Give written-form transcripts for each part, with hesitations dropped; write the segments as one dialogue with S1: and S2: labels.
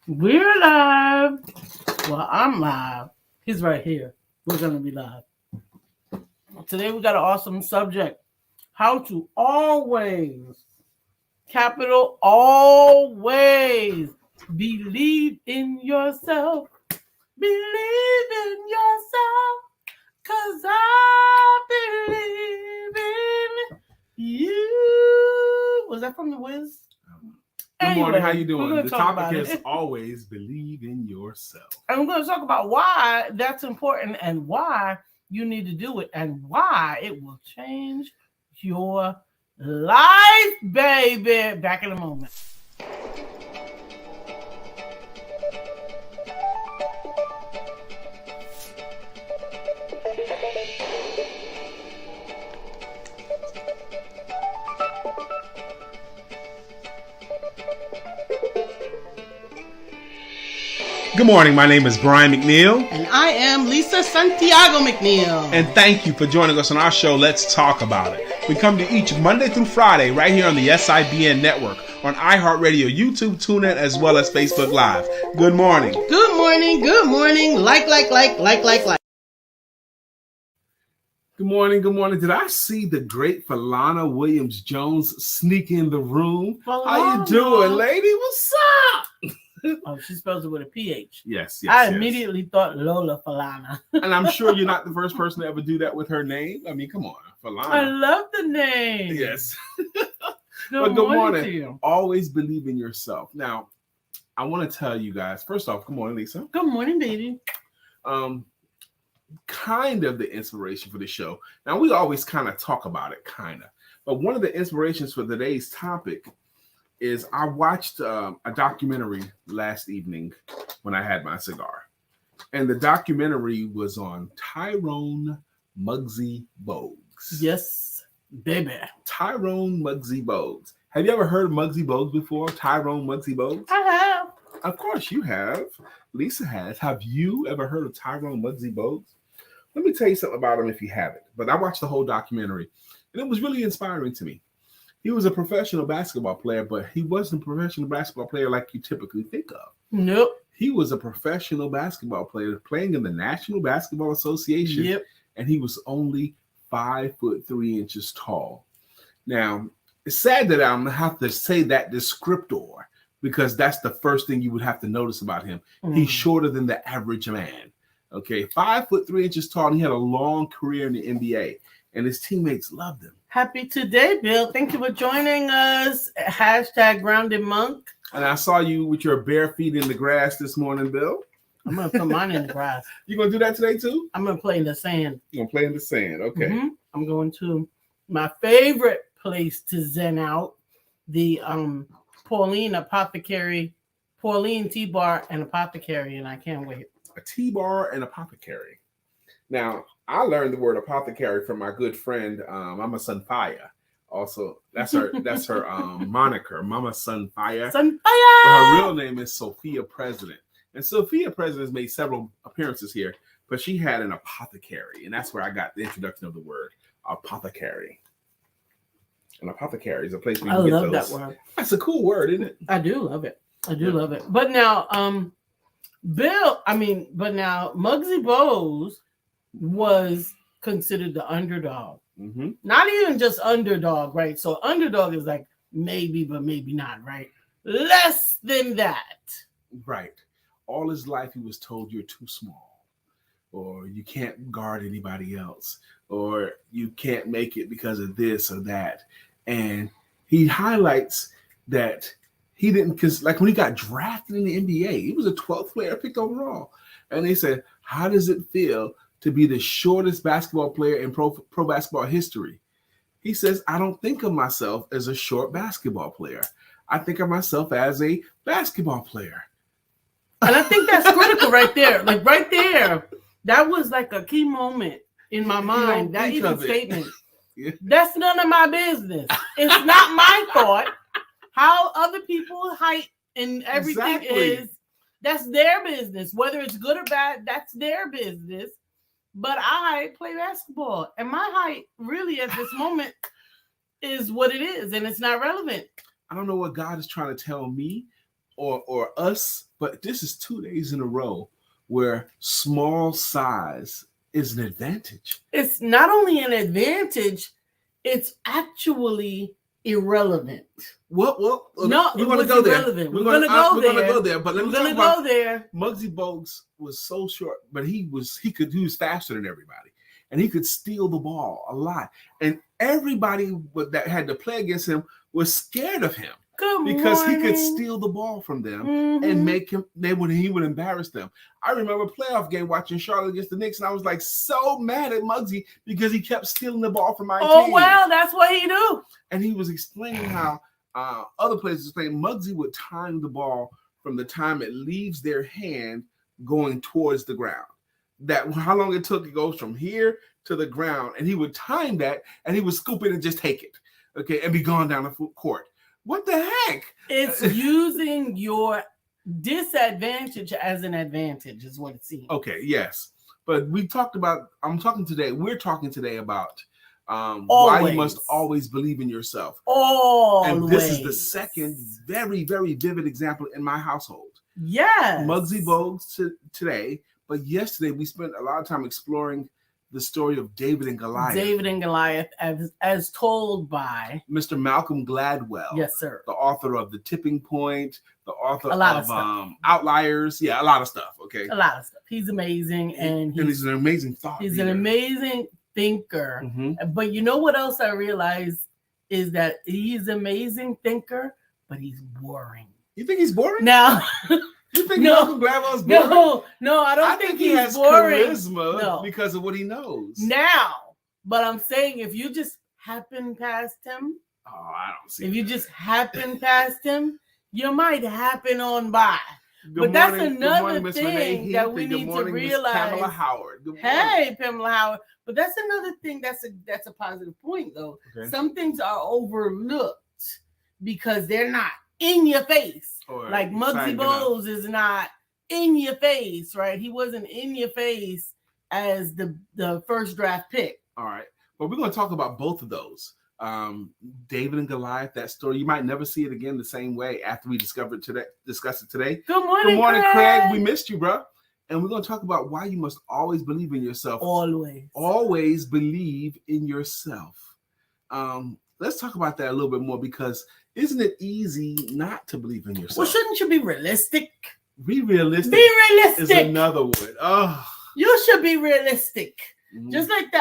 S1: We're live. Well, I'm live. He's right here. We're going to be live. Today we got an awesome subject. How to always, capital always, believe in yourself. Believe in yourself. Because I believe in you. Was that from The Wiz?
S2: Good morning. How you
S1: we're
S2: doing?
S1: gonna
S2: The
S1: talk
S2: topic
S1: about
S2: is
S1: it.
S2: always believe in yourself.
S1: And we're going to talk about why that's important and why you need to do it and why it will change your life, baby. Back in a moment.
S2: Good morning. My name is Brian McNeill.
S1: And I am Lisa Santiago McNeill.
S2: And thank you for joining us on our show, Let's Talk About It. We come to each Monday through Friday right here on the SIBN network, on iHeartRadio, YouTube, TuneIn, as well as Facebook Live. Good morning.
S1: Good morning. Good morning. Like.
S2: Good morning. Good morning. Did I see the great Falana Williams-Jones sneak in the room?
S1: Falana.
S2: How you doing, lady? What's up?
S1: Oh, she spells it with a PH.
S2: Yes.
S1: I immediately thought Lola Falana.
S2: And I'm sure you're not the first person to ever do that with her name. I mean, come on, Falana.
S1: I love the name.
S2: Yes.
S1: Good morning to you.
S2: Always believe in yourself. Now, I want to tell you guys, first off, good morning, Lisa.
S1: Good morning, baby.
S2: Kind of the inspiration for the show. Now, we always kind of talk about it, kind of. But one of the inspirations for today's topic is I watched a documentary last evening when I had my cigar. And the documentary was on Tyrone Muggsy Bogues.
S1: Yes, baby.
S2: Tyrone Muggsy Bogues. Have you ever heard of Muggsy Bogues before? Tyrone Muggsy Bogues?
S1: I have.
S2: Of course you have. Lisa has. Have you ever heard of Tyrone Muggsy Bogues? Let me tell you something about him if you haven't. But I watched the whole documentary, and it was really inspiring to me. He was a professional basketball player, but he wasn't a professional basketball player like you typically think of.
S1: Nope.
S2: He was a professional basketball player playing in the National Basketball Association.
S1: Yep.
S2: And he was only 5'3" tall. Now, it's sad that I'm gonna have to say that descriptor because that's the first thing you would have to notice about him. Mm. He's shorter than the average man. Okay, 5'3" tall, and he had a long career in the NBA, and his teammates loved him.
S1: Happy today, Bill. Thank you for joining us. Hashtag Grounded Monk.
S2: And I saw you with your bare feet in the grass this morning, Bill.
S1: I'm going to put mine in the grass.
S2: You going to do that today, too?
S1: I'm going to play in the sand.
S2: You're going to play in the sand. Okay. Mm-hmm.
S1: I'm going to my favorite place to zen out, the Pauline Tea Bar and Apothecary, and I can't wait.
S2: A tea bar and apothecary. Now, I learned the word apothecary from my good friend, Mama Sunfire. Also, that's her moniker, Mama Sunfire.
S1: Sunfire!
S2: But her real name is Sophia President. And Sophia President has made several appearances here, but she had an apothecary, and that's where I got the introduction of the word apothecary. An apothecary is a place where you get those.
S1: That word.
S2: That's a cool word, isn't it?
S1: I do love it. Love it. But now, Muggsy Bogues was considered the underdog. Mm-hmm. Not even just underdog, right? So underdog is like maybe, but maybe not, right? Less than that.
S2: Right. All his life he was told you're too small, or you can't guard anybody else, or you can't make it because of this or that. And he highlights that he didn't, because like when he got drafted in the NBA, he was a 12th player picked overall. And they said, how does it feel to be the shortest basketball player in pro basketball history? He says, I don't think of myself as a short basketball player. I think of myself as a basketball player.
S1: And I think that's critical right there. Like right there, that was like a key moment in my mind. That even statement. Yeah. That's none of my business. It's not my thought. How other people's height and everything is, that's their business. Whether it's good or bad, that's their business. But I play basketball, and my height really at this moment is what it is, and it's not relevant.
S2: I don't know what God is trying to tell me, or us, but this is 2 days in a row where small size is an advantage.
S1: It's not only an advantage, it's actually irrelevant.
S2: Well,
S1: no,
S2: we're going to go there.
S1: We're going to go there.
S2: But let me talk about Muggsy Bogues was so short, but he was faster than everybody, and he could steal the ball a lot. And everybody that had to play against him was scared of him because he could steal the ball from them and he would embarrass them. I remember a playoff game watching Charlotte against the Knicks, and I was like so mad at Muggsy because he kept stealing the ball from my team.
S1: Oh, well, that's what he do.
S2: And he was explaining how other players explained Muggsy would time the ball from the time it leaves their hand going towards the ground. That how long it took, it goes from here to the ground, and he would time that, and he would scoop it and just take it, okay, and be gone down the court. What the heck?
S1: It's using your disadvantage as an advantage, is what it seems.
S2: Okay, yes, but we're talking today about why you must always believe in yourself.
S1: Always.
S2: And this is the second very, very vivid example in my household.
S1: Yes.
S2: Muggsy Bogues today, but yesterday we spent a lot of time exploring the story of David and Goliath.
S1: David and Goliath, as told by
S2: Mr. Malcolm Gladwell.
S1: Yes, sir.
S2: The author of The Tipping Point, the author
S1: of
S2: Outliers. Yeah, a lot of stuff. Okay.
S1: A lot of stuff. He's amazing, and
S2: he's an amazing thought.
S1: He's an amazing thinker. Mm-hmm. But you know what else I realized is that he's an amazing thinker, but he's boring.
S2: You think he's boring?
S1: Now.
S2: You think Malcolm Gladwell's boring?
S1: No, I don't think he has
S2: boring. Charisma because of what he knows.
S1: Now, but I'm saying if you just happen past him,
S2: I don't see.
S1: If you just happen past him, you might happen on by. That's another thing that we need to realize.
S2: Pamela Howard.
S1: Hey, Pamela Howard. But that's another thing. That's a positive point, though. Okay. Some things are overlooked because they're not in your face. Like Muggsy Bogues is not in your face, right? He wasn't in your face as the first draft pick.
S2: All right. But we're going to talk about both of those. David and Goliath, that story. You might never see it again the same way after we discuss it today.
S1: Good morning,
S2: Craig. We missed you, bro. And we're going to talk about why you must always believe in yourself. Always believe in yourself. Let's talk about that a little bit more, because isn't it easy not to believe in yourself?
S1: Well, shouldn't you be realistic?
S2: Be realistic.
S1: Be realistic.
S2: Is another word. Oh,
S1: you should be realistic. Mm-hmm. Just like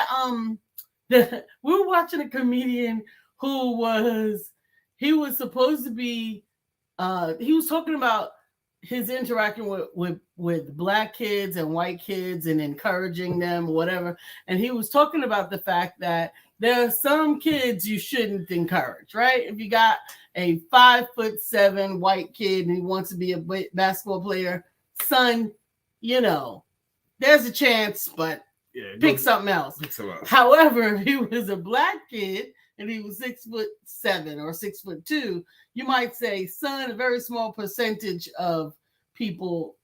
S1: we were watching a comedian who was supposed to be. He was talking about his interaction with black kids and white kids and encouraging them or whatever. And he was talking about the fact that there are some kids you shouldn't encourage, right? If you got a 5'7" white kid and he wants to be a basketball player, son, there's a chance, but pick something else. However, if he was a black kid and he was 6'7" or 6'2", you might say, son, a very small percentage of people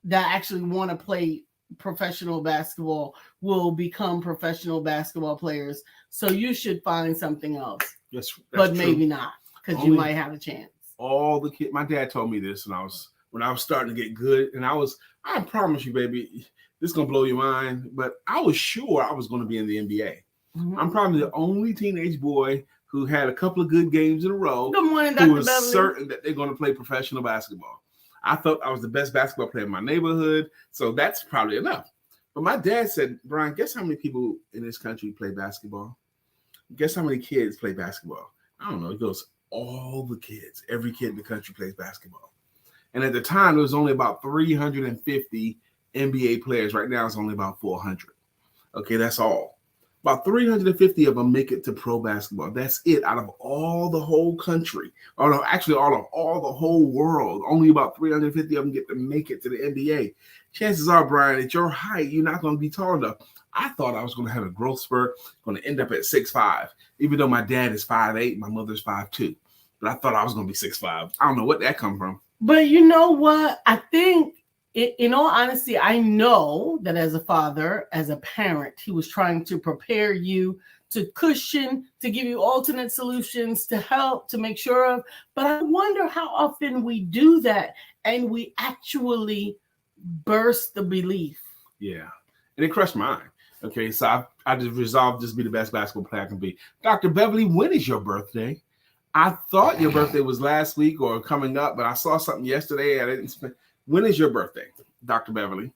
S1: that actually want to play professional basketball will become professional basketball players. So you should find something else.
S2: Yes,
S1: but maybe not, because you might have a chance.
S2: All the kids. My dad told me this when I was starting to get good, and I promise you, baby, this is gonna blow your mind. But I was sure I was going to be in the NBA. Mm-hmm. I'm probably the only teenage boy who had a couple of good games in a row.
S1: Good morning, Dr.
S2: Who was
S1: Beverly.
S2: Certain that they're going to play professional basketball. I thought I was the best basketball player in my neighborhood, so that's probably enough. But my dad said, Brian, guess how many people in this country play basketball? Guess how many kids play basketball? I don't know. He goes, all the kids. Every kid in the country plays basketball. And at the time, there was only about 350 NBA players. Right now, it's only about 400. Okay, that's all. About 350 of them make it to pro basketball. That's it out of all the whole country. Or no, actually, all the whole world. Only about 350 of them get to make it to the NBA. Chances are, Brian, at your height, you're not going to be tall enough. I thought I was going to have a growth spurt, going to end up at 6'5", even though my dad is 5'8", my mother's 5'2". But I thought I was going to be 6'5". I don't know what that come from.
S1: But you know what? I think, in all honesty, I know that as a father, as a parent, he was trying to prepare you to cushion, to give you alternate solutions, to help, to make sure of. But I wonder how often we do that and we actually burst the belief.
S2: Yeah. And it crushed mine. Okay, so I just resolved to just be the best basketball player I can be. Dr. Beverly, when is your birthday? I thought your birthday was last week or coming up, but I saw something yesterday. When is your birthday, Dr. Beverly?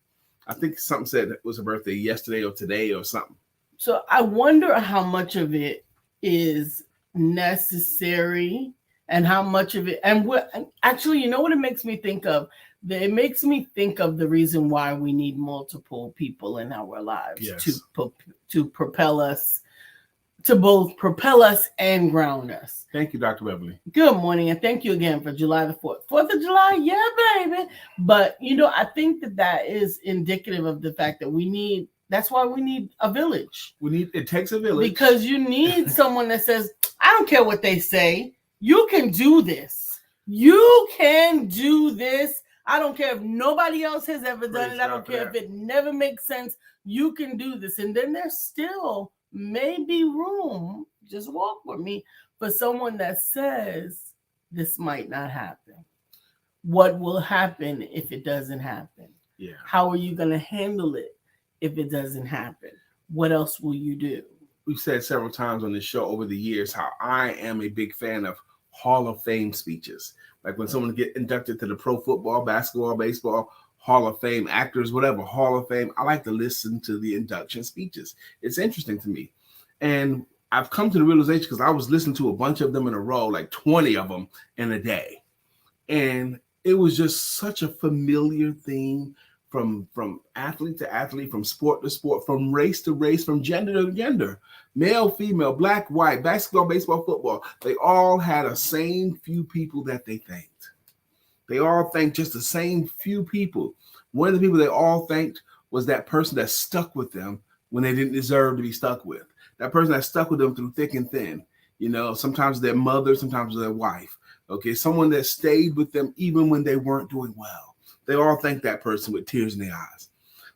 S2: I think something said it was her birthday yesterday or today or something.
S1: So I wonder how much of it is necessary and how much of it, and what actually, you know what it makes me think of? It makes me think of the reason why we need multiple people in our lives to propel us, to both propel us and ground us.
S2: Thank you, Dr. Beverly.
S1: Good morning, and thank you again for July the 4th. 4th of July, yeah, baby. But, I think that is indicative of the fact that that's why we need a village.
S2: It takes a village.
S1: Because you need someone that says, I don't care what they say. You can do this. You can do this. I don't care if nobody else has ever done it. I don't care if it never makes sense. You can do this. And then there's still maybe room, just walk with me, for someone that says this might not happen. What will happen if it doesn't happen?
S2: Yeah.
S1: How are you going to handle it if it doesn't happen? What else will you do?
S2: We've said several times on this show over the years how I am a big fan of Hall of Fame speeches. Like when someone gets inducted to the Pro Football, Basketball, Baseball Hall of Fame, actors, whatever, Hall of Fame, I like to listen to the induction speeches. It's interesting to me. And I've come to the realization, because I was listening to a bunch of them in a row, like 20 of them in a day. And it was just such a familiar theme from athlete to athlete, from sport to sport, from race to race, from gender to gender, male, female, black, white, basketball, baseball, football. They all had the same few people that they thanked. They all thanked just the same few people. One of the people they all thanked was that person that stuck with them when they didn't deserve to be stuck with. That person that stuck with them through thick and thin. Sometimes their mother, sometimes their wife. Okay, someone that stayed with them even when they weren't doing well. They all thank that person with tears in their eyes.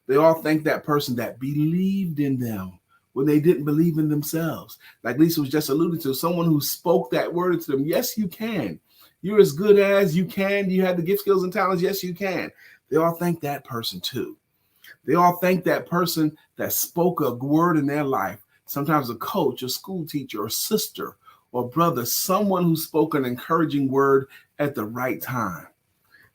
S2: They all thank that person that believed in them when they didn't believe in themselves. Like Lisa was just alluding to, someone who spoke that word to them. Yes, you can. You're as good as you can. You have the gift, skills, and talents. Yes, you can. They all thank that person too. They all thank that person that spoke a word in their life. Sometimes a coach, a school teacher, or sister, or brother, someone who spoke an encouraging word at the right time.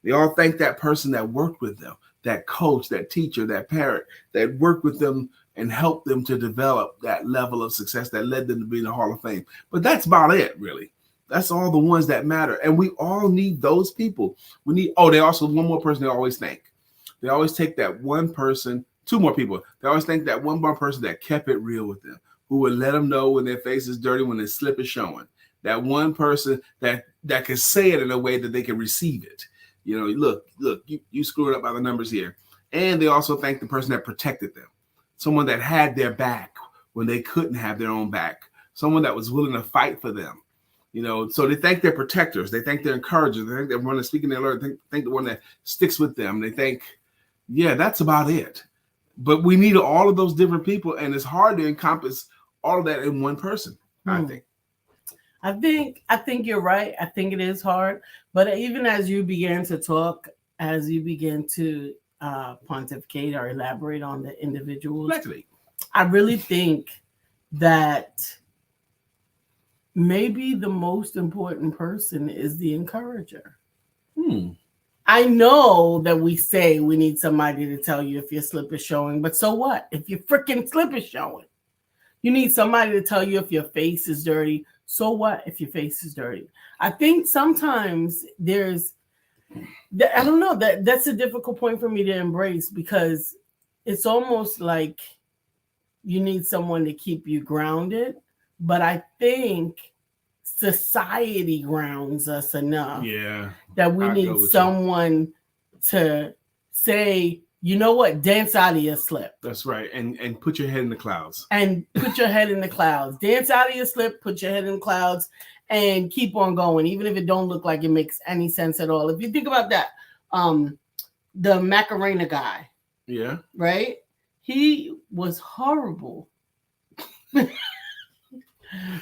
S2: They all thank that person that worked with them, that coach, that teacher, that parent, that worked with them and helped them to develop that level of success that led them to be in the Hall of Fame. But that's about it, really. That's all the ones that matter. And we all need those people. They also, one more person they always thank. They always take that one person, two more people. They always thank that one more person that kept it real with them, who would let them know when their face is dirty, when their slip is showing. That one person that can say it in a way that they can receive it. Look, you screwed up by the numbers here. And they also thank the person that protected them. Someone that had their back when they couldn't have their own back. Someone that was willing to fight for them. So they thank their protectors. They thank their encouragers. They thank the one that's speaking their word. They thank the one that sticks with them. They think, that's about it. But we need all of those different people. And it's hard to encompass all of that in one person, I think.
S1: I think you're right. I think it is hard. But even as you began to talk, as you begin to pontificate or elaborate on the individuals, I really think that maybe the most important person is the encourager. I know that we say we need somebody to tell you if your slip is showing, but so what? If your freaking slip is showing, you need somebody to tell you if your face is dirty. So what if your face is dirty? I think sometimes I don't know, that's a difficult point for me to embrace, because it's almost like you need someone to keep you grounded. But I think society grounds us enough that we need someone to say, you know what, dance out of your slip.
S2: That's right. And put your head in the clouds.
S1: And put your head in the clouds. Dance out of your slip, put your head in the clouds, and keep on going, even if it don't look like it makes any sense at all. If you think about that, the Macarena guy.
S2: Yeah.
S1: Right? He was horrible.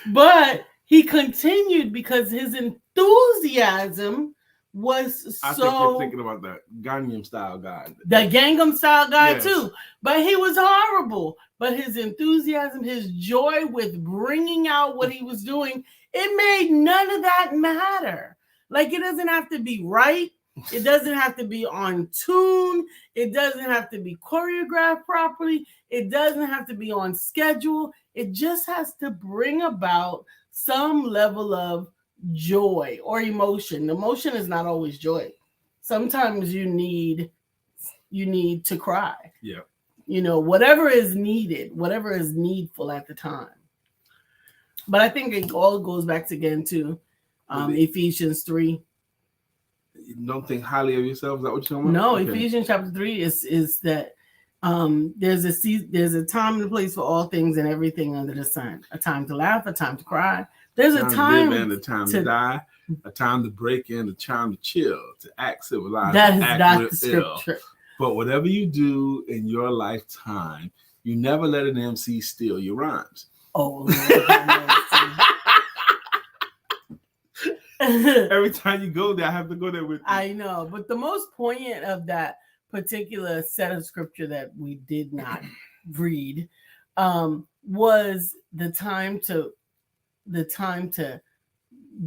S1: But he continued because his enthusiasm was
S2: I think you're thinking about that Gangnam Style guy.
S1: The Gangnam Style guy,
S2: Yes.
S1: too. But he was horrible. But his enthusiasm, his joy with bringing out what he was doing, it made none of that matter. Like, it doesn't have to be right. It doesn't have to be on tune. It doesn't have to be choreographed properly. It doesn't have to be on schedule. It just has to bring about some level of joy or emotion. Emotion is not always joy. Sometimes you need to cry.
S2: Yeah.
S1: You know, whatever is needed, whatever is needful at the time. But I think it all goes back again to Ephesians 3.
S2: You don't think highly of yourself? Is that what you're talking about?
S1: No, okay. Ephesians chapter 3 is that there's a time and a place for all things and everything under the sun. A time to laugh, a time to cry. There's a time
S2: to live and a time to die, a time to break in, a time to chill, to act civilized.
S1: That is not the scripture.
S2: But whatever you do in your lifetime, you never let an MC steal your rhymes.
S1: Oh,
S2: every time you go there, I have to go there with you.
S1: I know, but the most poignant of that particular set of scripture that we did not read was the time to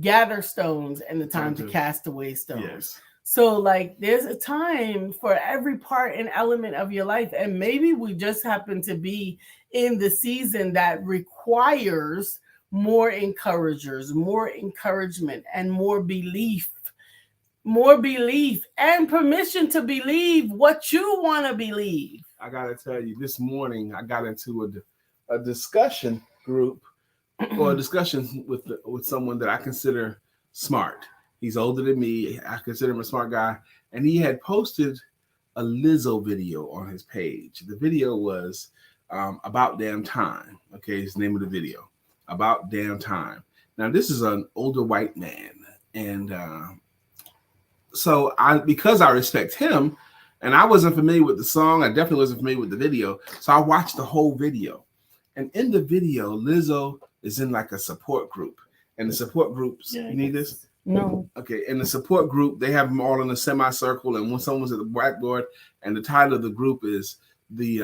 S1: gather stones and the time to cast away stones.
S2: Yes.
S1: So, like, there's a time for every part and element of your life, and maybe we just happen to be in the season that requires more encouragers, more encouragement, and more belief and permission to believe what you want to believe.
S2: I gotta tell you, this morning I got into a discussion group or a discussion with someone that I consider smart. He's older than me. I consider him a smart guy, and he had posted a Lizzo video on his page. The video was About Damn Time. Okay, is the name of the video. About Damn Time. Now, this is an older white man, and so because I respect him, and I wasn't familiar with the song, I definitely wasn't familiar with the video, so I watched the whole video. And in the video, Lizzo is in like a support group, and the support groups. You need this?
S1: No.
S2: Okay, in the support group, they have them all in a semicircle, and when someone's at the blackboard, and the title of the group is the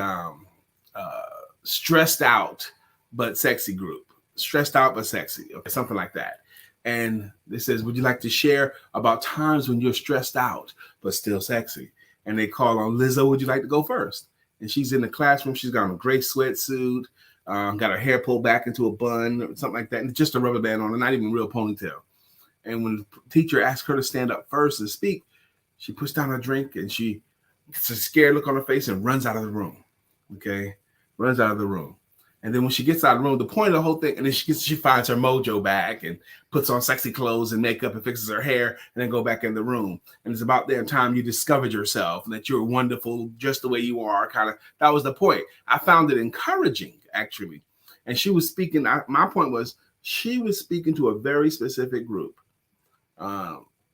S2: Stressed Out But Sexy group. Stressed Out But Sexy, okay, something like that. And it says, would you like to share about times when you're stressed out but still sexy? And they call on Lizzo, would you like to go first? And she's in the classroom. She's got on a gray sweatsuit, got her hair pulled back into a bun, or something like that, and just a rubber band on it, not even a real ponytail. And when the teacher asked her to stand up first and speak, she puts down her drink and she gets a scared look on her face and runs out of the room. Okay, runs out of the room. And then when she gets out of the room, the point of the whole thing, and then she finds her mojo back and puts on sexy clothes and makeup and fixes her hair and then go back in the room. And it's about that time you discovered yourself and that you're wonderful just the way you are. That was the point. I found it encouraging, actually. And she was speaking. My point was she was speaking to a very specific group.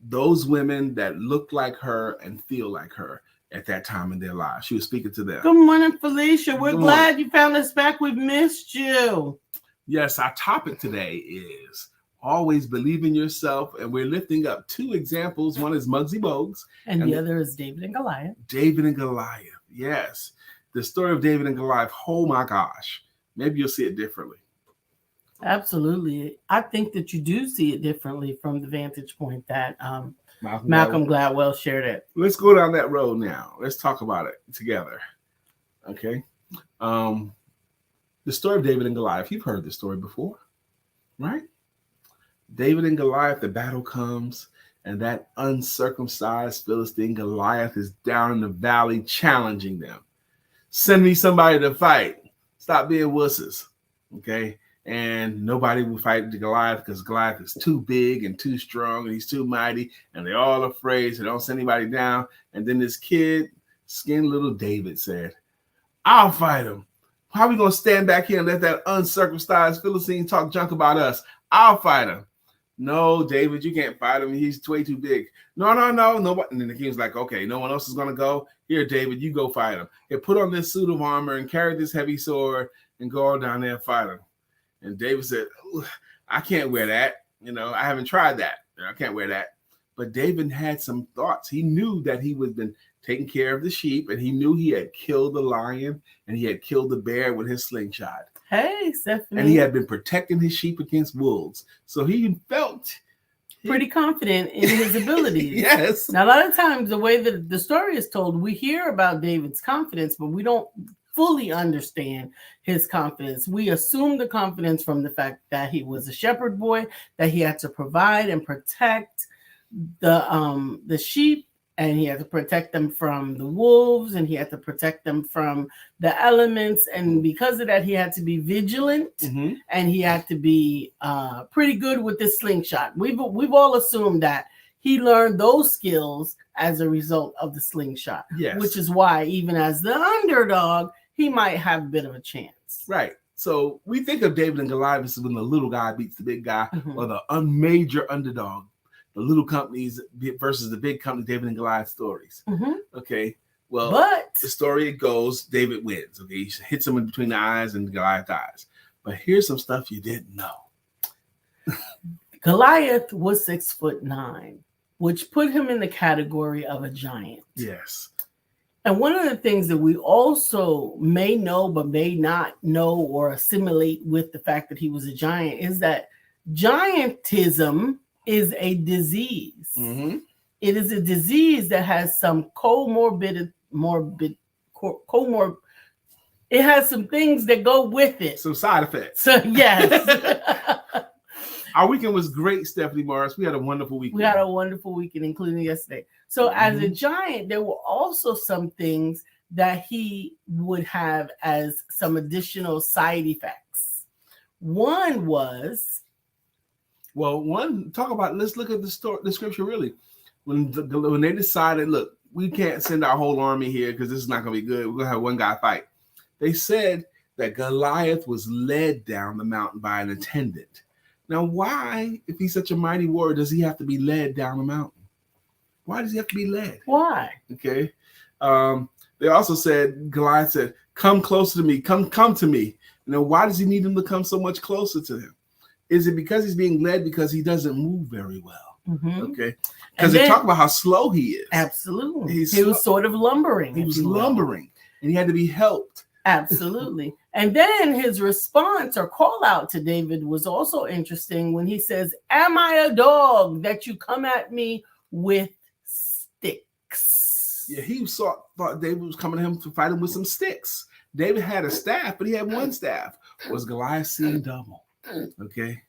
S2: Those women that look like her and feel like her at that time in their lives. She was speaking to them.
S1: Good morning, Felicia. We're glad you found us back. We've missed you.
S2: Yes, our topic today is always believe in yourself, and we're lifting up two examples. One is Muggsy Bogues.
S1: And the other is David and Goliath.
S2: David and Goliath, yes. The story of David and Goliath, oh my gosh. Maybe you'll see it differently.
S1: Absolutely. I think that you do see it differently from the vantage point that Malcolm Gladwell shared it.
S2: Let's go down that road now. Let's talk about it together. Okay. The story of David and Goliath. You've heard this story before, right? David and Goliath, the battle comes, and that uncircumcised Philistine Goliath is down in the valley challenging them. Send me somebody to fight. Stop being wusses. Okay. And nobody will fight the Goliath because Goliath is too big and too strong and he's too mighty and they're all afraid, so don't send anybody down. And then this kid, skinny little David, said, I'll fight him. How are we going to stand back here and let that uncircumcised Philistine talk junk about us? I'll fight him. No, David, you can't fight him. He's way too big. No. And then the king's like, okay, no one else is going to go. Here, David, you go fight him. Here, put on this suit of armor and carry this heavy sword and go all down there and fight him. And David said, I can't wear that. I haven't tried that. I can't wear that. But David had some thoughts. He knew that he had been taking care of the sheep, and he knew he had killed the lion and he had killed the bear with his slingshot.
S1: Hey, Stephanie.
S2: And he had been protecting his sheep against wolves. So he felt
S1: pretty confident in his abilities.
S2: Yes.
S1: Now, a lot of times, the way that the story is told, we hear about David's confidence, but we don't fully understand his confidence. We assume the confidence from the fact that he was a shepherd boy, that he had to provide and protect the sheep, and he had to protect them from the wolves, and he had to protect them from the elements. And because of that, he had to be vigilant, and he had to be pretty good with this slingshot. We've all assumed that he learned those skills as a result of the slingshot, which is why even as the underdog, he might have a bit of a chance.
S2: Right. So we think of David and Goliath as when the little guy beats the big guy, or the major underdog. The little companies versus the big company, David and Goliath stories. Okay. Well, but the story goes, David wins. Okay. He hits him in between the eyes and Goliath dies. But here's some stuff you didn't know.
S1: Goliath was 6'9", which put him in the category of a giant.
S2: Yes.
S1: And one of the things that we also may know, but may not know or assimilate with the fact that he was a giant is that giantism is a disease. It is a disease that has some it has some things that go with it.
S2: Some side effects.
S1: So yes.
S2: Our weekend was great, Stephanie Morris. We had a wonderful weekend.
S1: We had a wonderful weekend, including yesterday. So as a giant, there were also some things that he would have as some additional side effects. One was...
S2: let's look at the scripture really. When they decided, look, we can't send our whole army here because this is not going to be good. We're going to have one guy fight. They said that Goliath was led down the mountain by an attendant. Now, why, if he's such a mighty warrior, does he have to be led down the mountain? Why does he have to be led?
S1: Why?
S2: Okay. They also said, Goliath said, come closer to me. Come to me. Why does he need him to come so much closer to him? Is it because he's being led because he doesn't move very well? Okay. Because they talk about how slow he is.
S1: Absolutely. He was sort of lumbering.
S2: He was lumbering, and he had to be helped.
S1: Absolutely. And then his response or call out to David was also interesting when he says, am I a dog that you come at me with sticks?
S2: Yeah, he thought David was coming to him to fight him with some sticks. David had a staff, but he had one staff. Was Goliath seeing double? Okay.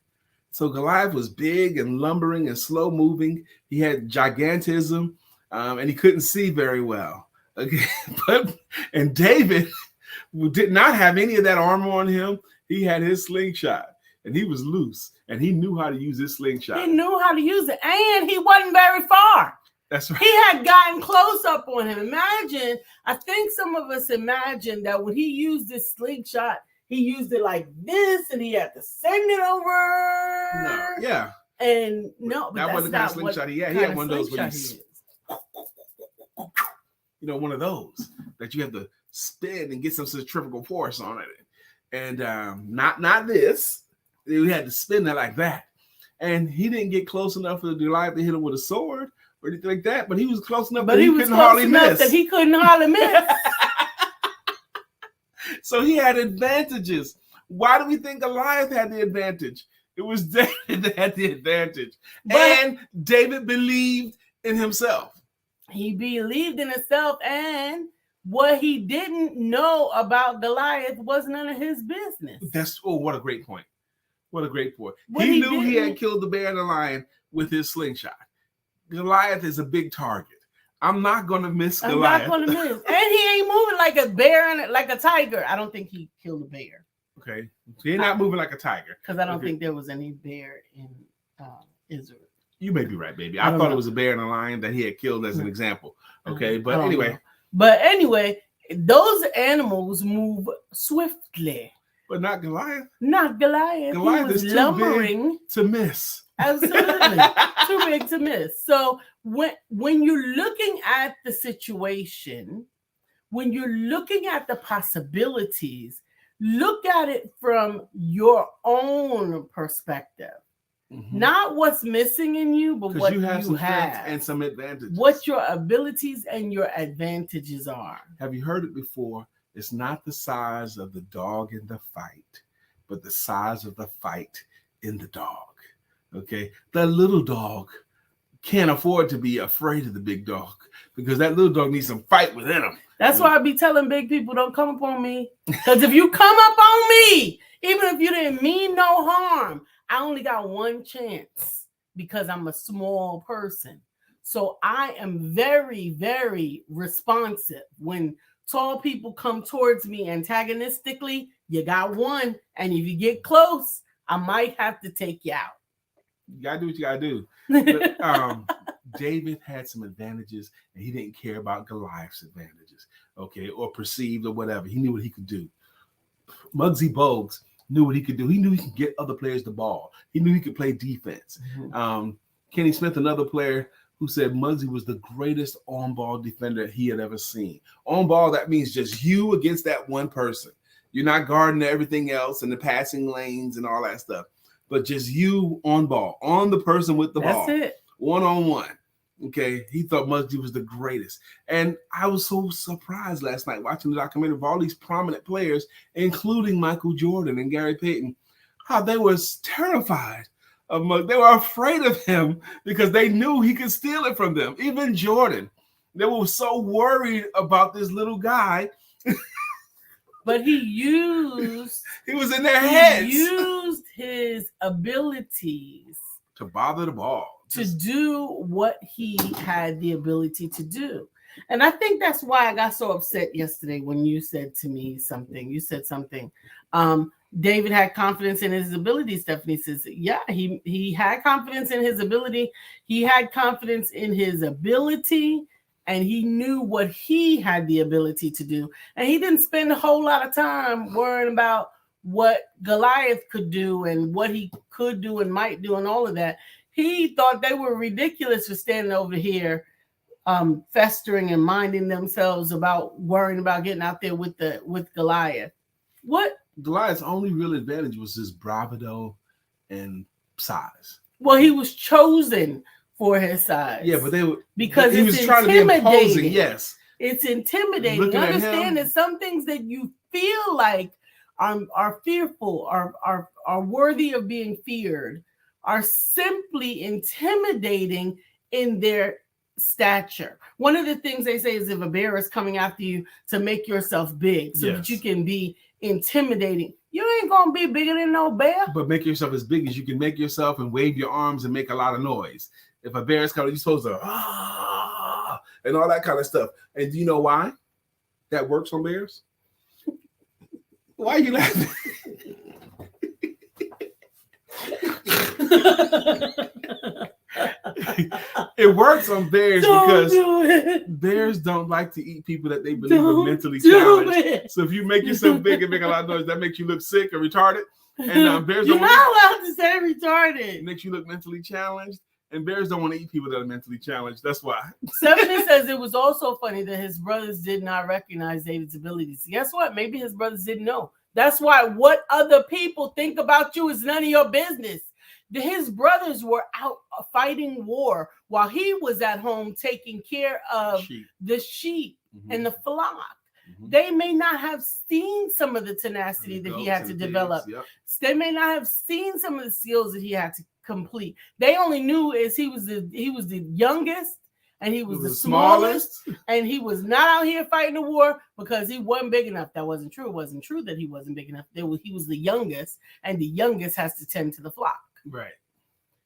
S2: So Goliath was big and lumbering and slow moving. He had gigantism, and he couldn't see very well. Okay. And David did not have any of that armor on him. He had his slingshot, and he was loose, and he knew how to use his slingshot.
S1: He knew how to use it, and he wasn't very far.
S2: That's right.
S1: He had gotten close up on him. I think some of us imagine that when he used this slingshot, he used it like this, and he had to send it over.
S2: No, yeah.
S1: And no, but
S2: that wasn't the kind of slingshot he had. He had one of those one of those that you have to spin and get some centrifugal force on it. And not this. We had to spin that like that. And he didn't get close enough for the Goliath to hit him with a sword or anything like that, but he was close enough that he couldn't hardly miss.
S1: He couldn't hardly miss.
S2: So he had advantages. Why do we think Goliath had the advantage? It was David that had the advantage. And David believed in himself.
S1: He believed in himself, and what he didn't know about Goliath was none of his business.
S2: What a great point. What a great point. He knew he had killed the bear and the lion with his slingshot. Goliath is a big target. I'm not going to miss Goliath.
S1: I'm not going to miss. And he ain't moving like a bear and like a tiger. I don't think he killed a bear.
S2: Okay. So he's not moving like a tiger.
S1: Because I don't think there was any bear in Israel.
S2: You may be right, baby. I thought it was a bear and a lion that he had killed as an example. Okay. But anyway.
S1: But anyway, those animals move swiftly.
S2: But not Goliath.
S1: Not Goliath.
S2: Goliath
S1: he was
S2: is
S1: lumbering
S2: big to miss.
S1: Absolutely. Too big to miss. So when you're looking at the situation, when you're looking at the possibilities, look at it from your own perspective. Not what's missing in you, but what you have
S2: and some advantages.
S1: What your abilities and your advantages are.
S2: Have you heard it before? It's not the size of the dog in the fight, but the size of the fight in the dog. Okay? The little dog can't afford to be afraid of the big dog because that little dog needs some fight within him.
S1: That's why I be telling big people, don't come up on me. Because if you come up on me, even if you didn't mean no harm, I only got one chance because I'm a small person. So I am very, very responsive. When tall people come towards me antagonistically, you got one. And if you get close, I might have to take you out.
S2: You got to do what you got to do. But, David had some advantages and he didn't care about Goliath's advantages, okay, or perceived or whatever. He knew what he could do. Muggsy Bogues knew what he could do. He knew he could get other players the ball. He knew he could play defense. Kenny Smith, another player who said Muggsy was the greatest on-ball defender he had ever seen. On ball, that means just you against that one person. You're not guarding everything else and the passing lanes and all that stuff, but just you on ball, on the person with the ball.
S1: That's it.
S2: One-on-one. Okay, he thought Muggsy was the greatest. And I was so surprised last night watching the documentary of all these prominent players, including Michael Jordan and Gary Payton, how they were terrified of Muggsy. They were afraid of him because they knew he could steal it from them. Even Jordan. They were so worried about this little guy.
S1: But he
S2: was in their heads.
S1: He used his abilities
S2: to bother the ball.
S1: To do what he had the ability to do. And I think that's why I got so upset yesterday when you said to me something. You said something. David had confidence in his ability. Stephanie says, yeah, he had confidence in his ability. He had confidence in his ability, and he knew what he had the ability to do. And he didn't spend a whole lot of time worrying about what Goliath could do and what he could do and might do and all of that. He thought they were ridiculous for standing over here, festering and minding themselves about worrying about getting out there with Goliath. What?
S2: Goliath's only real advantage was his bravado and size.
S1: Well, he was chosen for his size.
S2: Yeah, but
S1: because
S2: he was trying to be imposing. Yes,
S1: it's intimidating. Understand that some things that you feel like are fearful, are worthy of being feared, are simply intimidating in their stature. One of the things they say is if a bear is coming after you, to make yourself big so that you can be intimidating. You ain't gonna be bigger than no bear.
S2: But make yourself as big as you can make yourself and wave your arms and make a lot of noise. If a bear is coming, you're supposed to and all that kind of stuff. And do you know why that works on bears? Why are you laughing? It works on bears because bears don't like to eat people that they believe are mentally challenged. So if you make yourself big and make a lot of noise, that makes you look sick or retarded. And bears
S1: You're not allowed to say retarded.
S2: It makes you look mentally challenged. And bears don't want to eat people that are mentally challenged. That's why.
S1: Stephanie says it was also funny that his brothers did not recognize David's abilities. Guess what? Maybe his brothers didn't know. That's why what other people think about you is none of your business. His brothers were out fighting war while he was at home taking care of the sheep and the flock. They may not have seen some of the tenacity that he had to develop. They may not have seen some of the skills that he had to complete. They only knew as he was the youngest and he was the smallest and he was not out here fighting the war because he wasn't big enough. That wasn't true. It wasn't true that he wasn't big enough. He was the youngest, and the youngest has to tend to the flock.
S2: Right.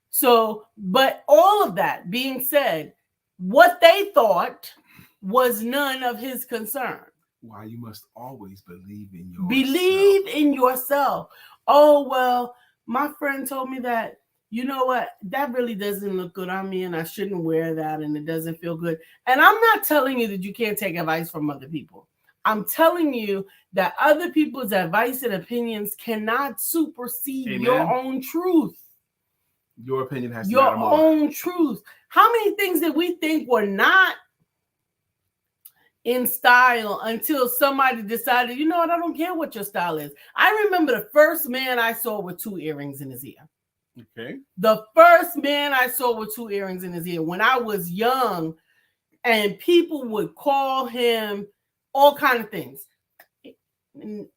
S1: So, but all of that being said, what they thought was none of his concern.
S2: Why you must always believe in yourself.
S1: Believe in yourself. Oh, well, my friend told me that, you know what, that really doesn't look good on me and I shouldn't wear that and it doesn't feel good. And I'm not telling you that you can't take advice from other people. I'm telling you that other people's advice and opinions cannot supersede your own truth.
S2: Your opinion has to
S1: your
S2: matter more.
S1: Own truth. How many things that we think were not in style until somebody decided, you know what, I don't care what your style is. I remember the first man I saw with 2 earrings in his ear.
S2: Okay.
S1: The first man I saw with 2 earrings in his ear when I was young, and people would call him all kind of things.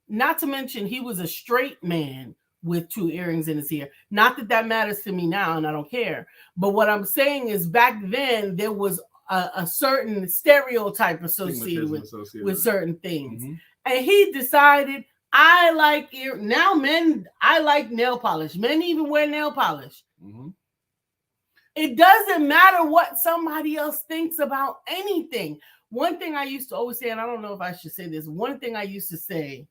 S1: Not to mention he was a straight man with 2 earrings in his ear. Not that that matters to me now, and I don't care. But what I'm saying is back then there was a certain stereotype associated with certain things. Mm-hmm. And he decided, I like now men, I like nail polish. Men even wear nail polish. Mm-hmm. It doesn't matter what somebody else thinks about anything. One thing I used to always say, and I don't know if I should say this, one thing I used to say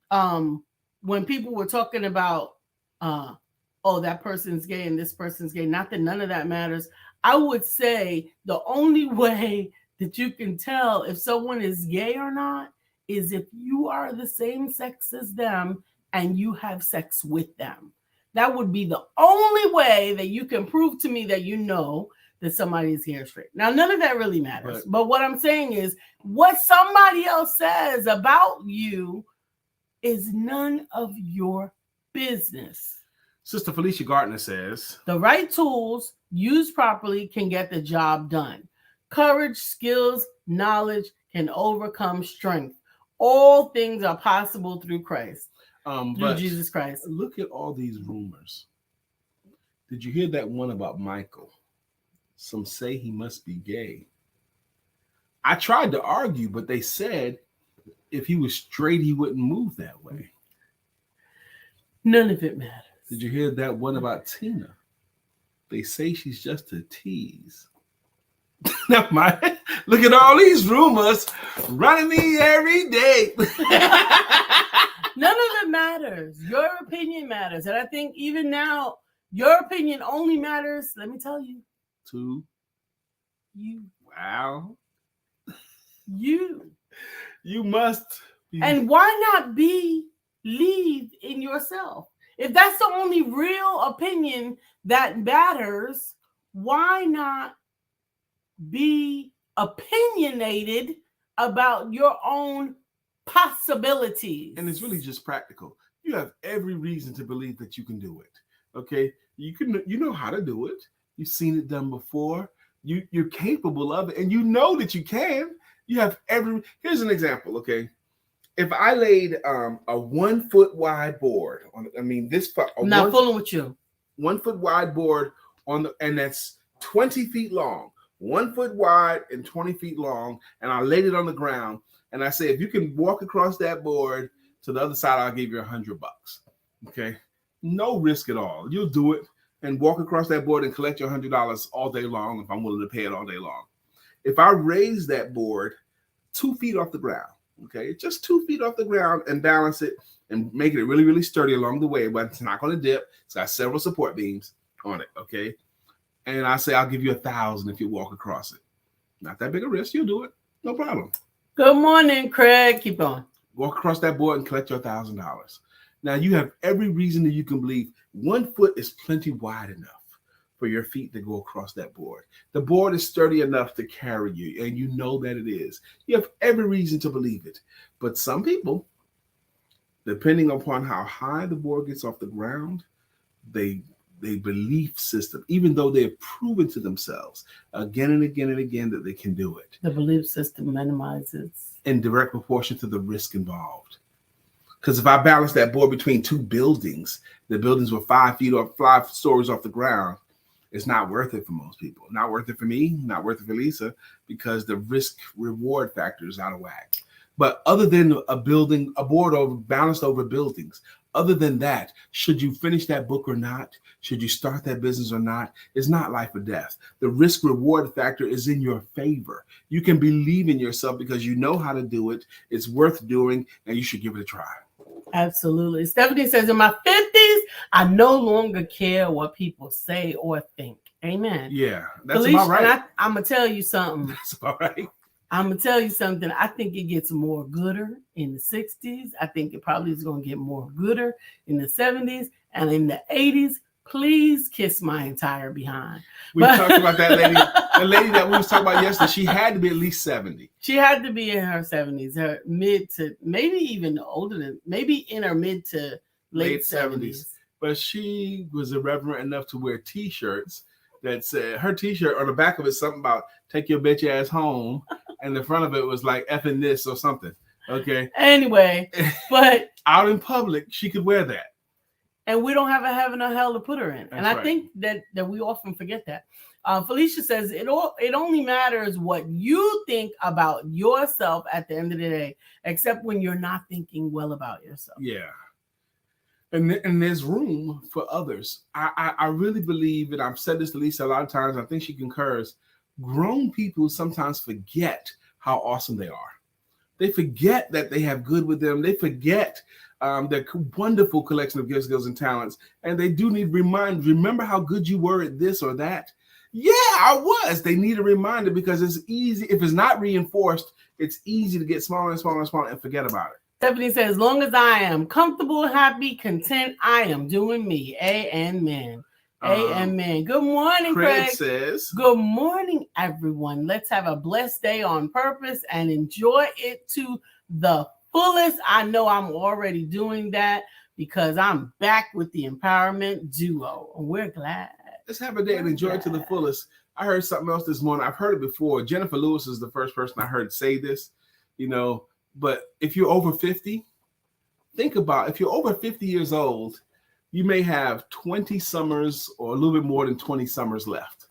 S1: when people were talking about, oh, that person's gay and this person's gay, not that none of that matters. I would say the only way that you can tell if someone is gay or not is if you are the same sex as them and you have sex with them. That would be the only way that you can prove to me that you know that somebody is gay or straight. Now, none of that really matters. But what I'm saying is what somebody else says about you is none of your business.
S2: Sister Felicia Gardner says,
S1: the right tools used properly can get the job done. Courage, skills, knowledge can overcome strength. All things are possible through Christ. Through Jesus Christ.
S2: Look at all these rumors. Did you hear that one about Michael? Some say he must be gay. I tried to argue, but they said if he was straight, he wouldn't move that way.
S1: None of it matters.
S2: Did you hear that one about Tina? They say she's just a tease. Now, look at all these rumors running me every day.
S1: None of it matters. Your opinion matters. And I think even now, your opinion only matters, let me tell you,
S2: to
S1: you.
S2: Wow.
S1: You.
S2: You must be.
S1: And why not believe in yourself? If that's the only real opinion that matters, why not be opinionated about your own possibilities?
S2: And it's really just practical. You have every reason to believe that you can do it. Okay, you know how to do it. You've seen it done before. You're capable of it, and you know that you can. You have Here's an example. Okay, if I laid a 1 foot wide board on,
S1: I'm not fooling with you.
S2: 1 foot wide board and that's 20 feet long, 1 foot wide and 20 feet long, and I laid it on the ground. And I say, if you can walk across that board to the other side, I'll give you $100. Okay, no risk at all. You'll do it and walk across that board and collect your $100 all day long if I'm willing to pay it all day long. If I raise that board 2 feet off the ground, okay, just 2 feet off the ground, and balance it and make it really, really sturdy along the way, but it's not going to dip. It's got several support beams on it, okay? And I say, I'll give you $1,000 if you walk across it. Not that big a risk. You'll do it. No problem.
S1: Good morning, Craig. Keep going.
S2: Walk across that board and collect your $1,000. Now, you have every reason that you can believe 1 foot is plenty wide enough for your feet to go across that board. The board is sturdy enough to carry you, and you know that it is. You have every reason to believe it. But some people, depending upon how high the board gets off the ground, they belief system, even though they have proven to themselves again and again and again that they can do it.
S1: The belief system minimizes
S2: in direct proportion to the risk involved. Because if I balance that board between 2 buildings, the buildings were 5 stories off the ground, it's not worth it for most people. Not worth it for me, not worth it for Lisa, because the risk reward factor is out of whack. But other than a board balanced over buildings, other than that, should you finish that book or not, should you start that business or not, it's not life or death. The risk reward factor is in your favor. You can believe in yourself because you know how to do it. It's worth doing, and you should give it a try.
S1: Absolutely. Stephanie says, in my 50s, I no longer care what people say or think. Amen.
S2: Yeah, that's Felicia, about right.
S1: I'm going to tell you something.
S2: That's about right.
S1: I'm going to tell you something. I think it gets more gooder in the 60s. I think it probably is going to get more gooder in the 70s. And in the 80s, Please kiss my entire behind.
S2: We talked about that lady. The lady that we was talking about yesterday, she had to be at least 70.
S1: She had to be in her 70s, her mid to maybe even older than, maybe in her mid to late 70s.
S2: But she was irreverent enough to wear T-shirts that said, her T-shirt on the back of it something about take your bitch ass home, and the front of it was like effing this or something. Okay.
S1: Anyway, but
S2: out in public, she could wear that.
S1: And we don't have a heaven or hell to put her in.
S2: That's
S1: and I
S2: right.
S1: think that we often forget that. Felicia says it only matters what you think about yourself at the end of the day, except when you're not thinking well about yourself.
S2: Yeah. And there's room for others. I really believe, and I've said this to Lisa a lot of times, I think she concurs, grown people sometimes forget how awesome they are. They forget that they have good with them. They forget their wonderful collection of gifts, skills, and talents. And they do need remember how good you were at this or that? Yeah, I was. They need a reminder because it's easy. If it's not reinforced, it's easy to get smaller and smaller and smaller and forget about it.
S1: Stephanie says, as long as I am comfortable, happy, content, I am doing me. Amen. Amen. Good morning, Craig.
S2: Says,
S1: good morning, everyone. Let's have a blessed day on purpose and enjoy it to the fullest. I know I'm already doing that because I'm back with the Empowerment Duo. We're glad.
S2: Let's have a day and enjoy it to the fullest. I heard something else this morning. I've heard it before. Jennifer Lewis is the first person I heard say this, but if you're over 50, think about if you're over 50 years old, you may have 20 summers or a little bit more than 20 summers left.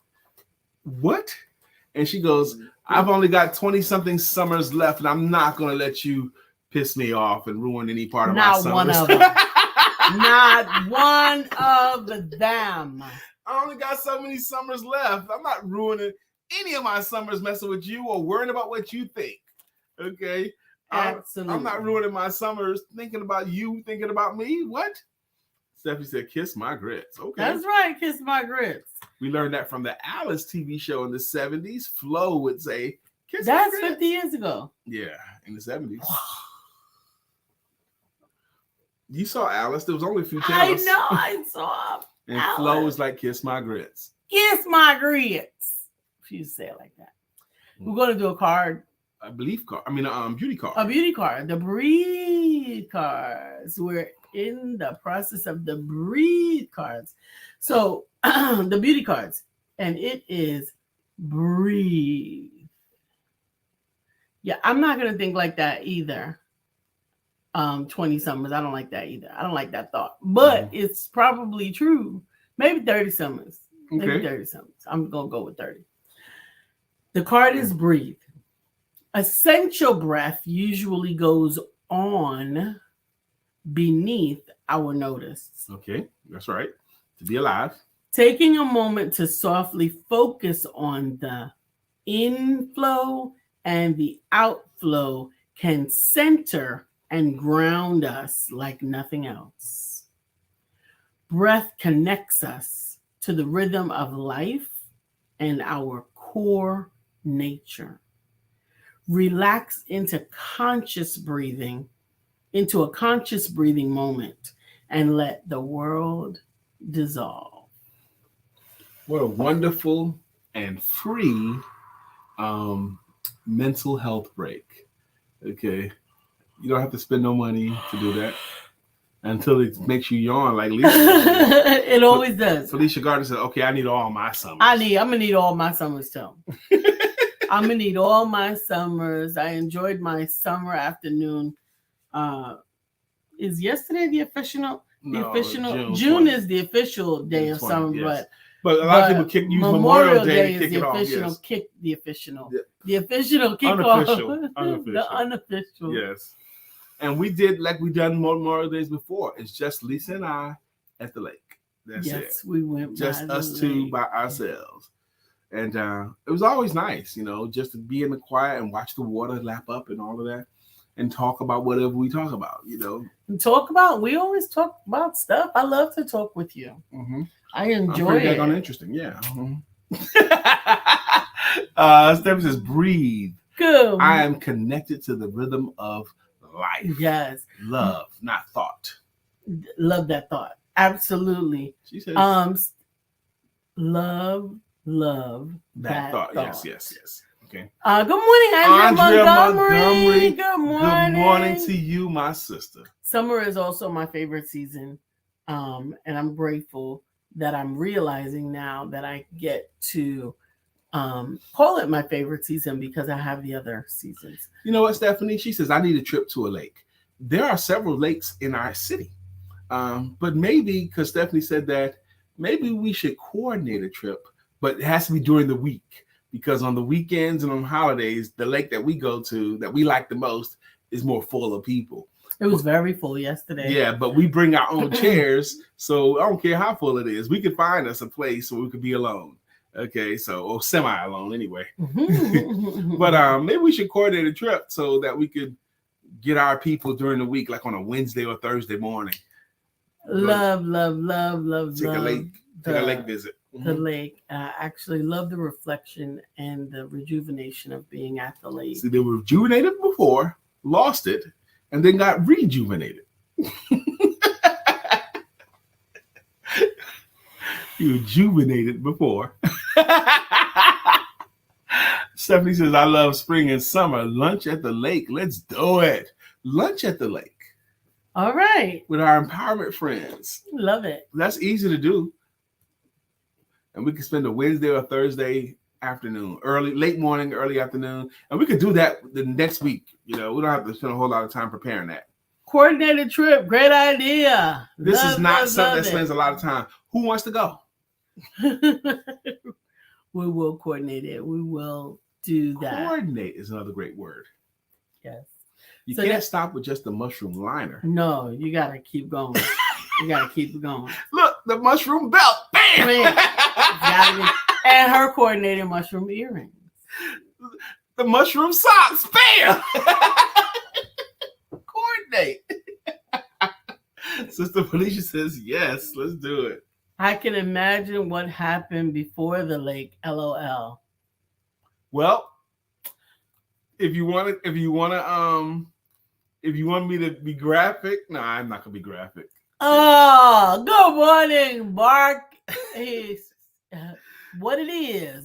S2: What? And she goes, I've only got 20 something summers left, and I'm not going to let you piss me off and ruin any part of my summers.
S1: Not one of them. Not one of them.
S2: I only got so many summers left. I'm not ruining any of my summers messing with you or worrying about what you think. Okay?
S1: Absolutely.
S2: I'm not ruining my summers thinking about you, thinking about me. What? Stephanie said, kiss my grits. Okay.
S1: That's right. Kiss my grits.
S2: We learned that from the Alice TV show in the 70s. Flo would say, kiss
S1: That's
S2: my grits.
S1: 50 years ago.
S2: Yeah, in the 70s. You saw Alice. There was only a few channels.
S1: I know. I saw
S2: And
S1: Alice.
S2: Flo was like, kiss my grits.
S1: Kiss my grits. She used to say it like that. We're going to do a card.
S2: A beauty card.
S1: A beauty card. The breathe cards. We're in the process of the breathe cards. So the beauty cards. And it is breathe. Yeah, I'm not going to think like that either. 20 summers. I don't like that either. I don't like that thought. But it's probably true. Maybe 30 summers.
S2: Okay.
S1: Maybe 30 summers. I'm going to go with 30. The card is breathe. Essential breath usually goes on beneath our notice.
S2: Okay, that's right. To be alive.
S1: Taking a moment to softly focus on the inflow and the outflow can center and ground us like nothing else. Breath connects us to the rhythm of life and our core nature. Relax into a conscious breathing moment and let the world dissolve.
S2: What a wonderful and free mental health break. Okay. You don't have to spend no money to do that until it makes you yawn like Lisa.
S1: It always does.
S2: Felicia Gardner said, okay, I need all my summers.
S1: I'm going to need all my summers too. I'm going to need all my summers. I enjoyed my summer afternoon. Is yesterday the official? June is the official day of summer, yes.
S2: But a lot of people use Memorial Day to kick it off.
S1: The official kickoff. The unofficial.
S2: Yes. And we did like we done Memorial Days before. It's just Lisa and I at the lake. That's it.
S1: Yes, we went
S2: just us two by ourselves. And it was always nice, just to be in the quiet and watch the water lap up and all of that and talk about whatever we talk about,
S1: We always talk about stuff. I love to talk with you.
S2: Mm-hmm.
S1: I enjoy it.
S2: I'm interesting, yeah. Steph says, breathe.
S1: Good.
S2: I am connected to the rhythm of life.
S1: Yes.
S2: Love, not thought.
S1: Love that thought. Absolutely.
S2: She says,
S1: love that thought.
S2: Yes. Okay.
S1: Good morning, Andrea Montgomery. Good morning.
S2: Good morning to you, my sister.
S1: Summer is also my favorite season. And I'm grateful that I'm realizing now that I get to call it my favorite season because I have the other seasons.
S2: You know what, Stephanie? She says, I need a trip to a lake. There are several lakes in our city. But maybe, because Stephanie said that, maybe we should coordinate a trip, but it has to be during the week. Because on the weekends and on holidays, the lake that we go to, that we like the most, is more full of people.
S1: It was very full yesterday.
S2: Yeah, but we bring our own chairs, so I don't care how full it is. We could find us a place where we could be alone. Okay, or semi-alone anyway. But maybe we should coordinate a trip so that we could get our people during the week, like on a Wednesday or Thursday morning.
S1: Love.
S2: Take a lake visit.
S1: The lake. Actually love the reflection and the rejuvenation of being at the lake.
S2: See, they were rejuvenated before, lost it, and then got rejuvenated. You rejuvenated before. Stephanie says, I love spring and summer. Lunch at the lake. Let's do it. Lunch at the lake.
S1: All right.
S2: With our empowerment friends.
S1: Love it.
S2: That's easy to do. And we can spend a Wednesday or Thursday afternoon, late morning, early afternoon. And we could do that the next week. We don't have to spend a whole lot of time preparing that.
S1: Coordinated trip. Great idea.
S2: This is not something that spends a lot of time. Who wants to go?
S1: We will coordinate it. We will do that.
S2: Coordinate is another great word.
S1: Yes.
S2: You can't stop with just the mushroom liner.
S1: No, you got to keep going. You got to keep it going.
S2: Look, the mushroom belt. Bam!
S1: And her coordinated mushroom earrings.
S2: The mushroom socks. Bam! Coordinate. Sister Felicia says, yes, let's do it.
S1: I can imagine what happened before the lake. LOL.
S2: Well, if you want me to be graphic, no, I'm not gonna be graphic.
S1: Oh, good morning, Mark. What it is.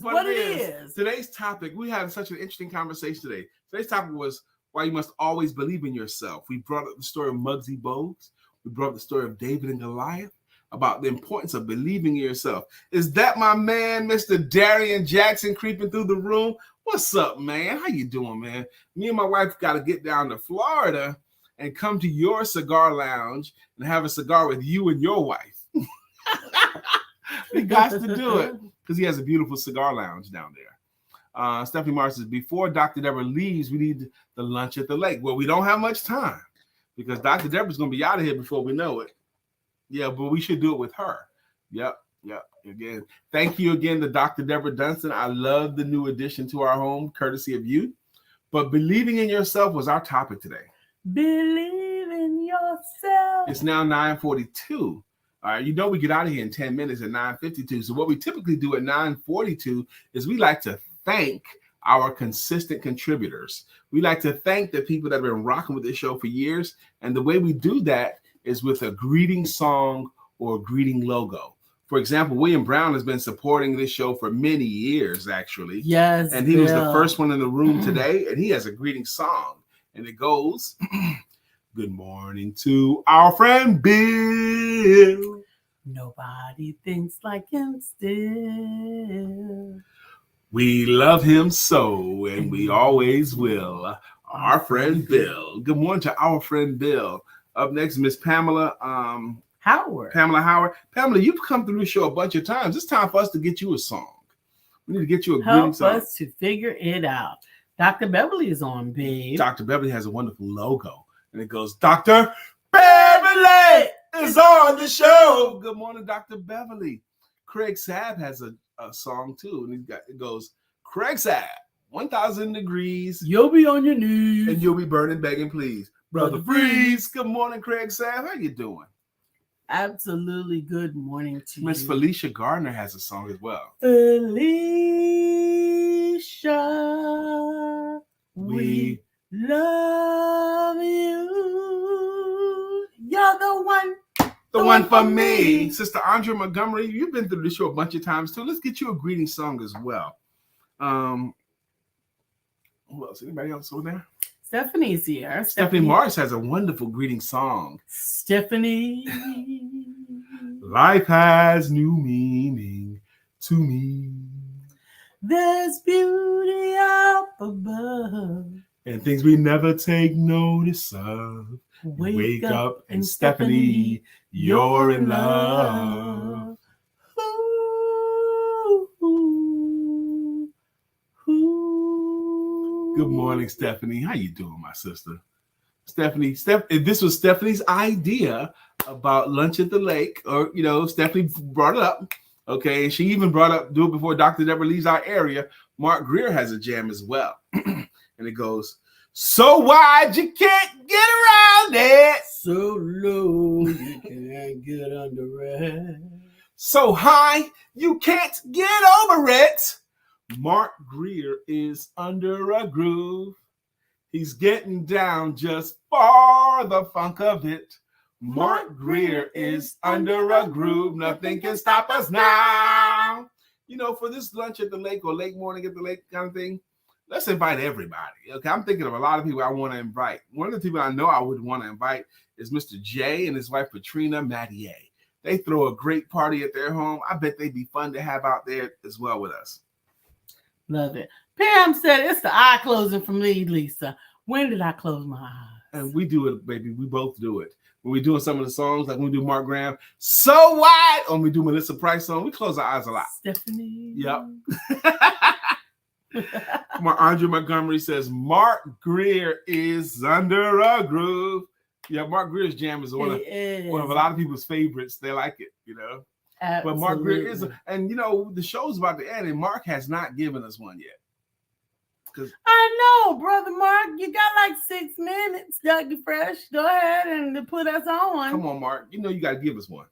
S2: Today's topic, we had such an interesting conversation today. Today's topic was why you must always believe in yourself. We brought up the story of Muggsy Bogues. We brought up the story of David and Goliath, about the importance of believing in yourself. Is that my man, Mr. Darian Jackson, creeping through the room? What's up, man? How you doing, man? Me and my wife got to get down to Florida and come to your cigar lounge and have a cigar with you and your wife. We got to do it because he has a beautiful cigar lounge down there. Stephanie Mars says, before Dr. Deborah leaves, we need the lunch at the lake. Well, we don't have much time because Dr. Deborah's going to be out of here before we know it. Yeah, but we should do it with her. Yep. Again, thank you again to Dr. Deborah Dunstan. I love the new addition to our home, courtesy of you. But believing in yourself was our topic today.
S1: Believe in yourself.
S2: It's now 9:42. All right, we get out of here in 10 minutes at 9:52. So what we typically do at 9:42 is we like to thank our consistent contributors. We like to thank the people that have been rocking with this show for years. And the way we do that is with a greeting song or a greeting logo. For example, William Brown has been supporting this show for many years, actually.
S1: Yes.
S2: And he was the first one in the room today, and he has a greeting song. And it goes, good morning to our friend Bill.
S1: Nobody thinks like him still.
S2: We love him so, and we always will. Our friend Bill. Good morning to our friend Bill. Up next, Miss Pamela
S1: Howard.
S2: Pamela, you've come through the show a bunch of times. It's time for us to get you a song. We need to get you a greeting song.
S1: Help us to figure it out. Dr. Beverly is on, babe.
S2: Dr. Beverly has a wonderful logo, and it goes, Dr. Beverly is on the show. Good morning, Dr. Beverly. Craig Sabb has a song too, and it goes, Craig Sabb, 1,000 degrees.
S1: You'll be on your knees.
S2: And you'll be burning, begging, please. Brother Freeze. Good morning, Craig Sabb. How you doing?
S1: Absolutely good morning to you.
S2: Miss Felicia Gardner has a song as well.
S1: Felicia, we love you. You're the one
S2: The one for me. Sister Andrea Montgomery, you've been through the show a bunch of times too. Let's get you a greeting song as well. Who else? Anybody else over there?
S1: Stephanie's here.
S2: Stephanie Morris has a wonderful greeting song.
S1: Stephanie.
S2: Life has new meaning to me.
S1: There's beauty up above.
S2: And things we never take notice of. Wake up and Stephanie, you're in love. Ooh, ooh. Good morning, Stephanie. How you doing, my sister? Stephanie, this was Stephanie's idea about lunch at the lake, or Stephanie brought it up. Okay, and she even brought up do it before Dr. Deborah leaves our area. Mark Greer has a jam as well, and it goes, so wide you can't get around it,
S1: so low you can't get under it,
S2: so high you can't get over it. Mark Greer is under a groove. He's getting down just for the funk of it. Mark Greer is under a groove. Nothing can stop us now. For this lunch at the lake or late morning at the lake kind of thing, let's invite everybody. Okay, I'm thinking of a lot of people I want to invite. One of the people I know I would want to invite is Mr. Jay and his wife, Patrina Mattier. They throw a great party at their home. I bet they'd be fun to have out there as well with us.
S1: Love it. Pam said it's the eye closing from me, Lisa. When did I close my eyes?
S2: And we do it, baby. We both do it. When we're doing some of the songs, like when we do Mark Graham, so wide, or when we do Melissa Price song, we close our eyes a lot.
S1: Stephanie.
S2: Yep. Andrea Montgomery says, Mark Greer is under a groove. Yeah, Mark Greer's jam is one of a lot of people's favorites. They like it,
S1: Absolutely.
S2: But Mark Greer is, and the show's about to end, and Mark has not given us one yet.
S1: I know, Brother Mark. You got like 6 minutes, Dougie Fresh. Go ahead and put us on.
S2: Come on, Mark. You got to give us one.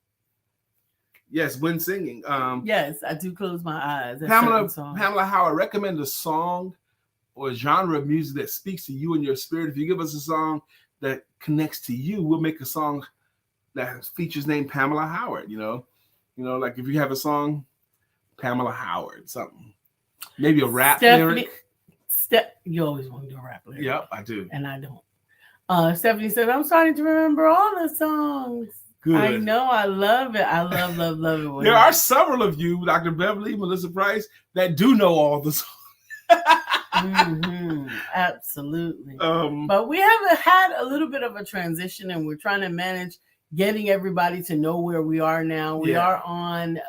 S2: Yes, when singing.
S1: Yes, I do close my eyes.
S2: Pamela Howard, recommend a song or a genre of music that speaks to you and your spirit. If you give us a song that connects to you, we'll make a song that features name Pamela Howard. Like if you have a song, Pamela Howard, something. Maybe a rap lyric.
S1: You always want to do a rap lyric.
S2: Yep, I do.
S1: And I don't. Stephanie said, I'm starting to remember all the songs. Good. I know. I love it. I love it.
S2: There are several of you, Dr. Beverly, Melissa Price, that do know all the songs.
S1: Mm-hmm. Absolutely. But we have had a little bit of a transition, and we're trying to manage getting everybody to know where we are now. We are on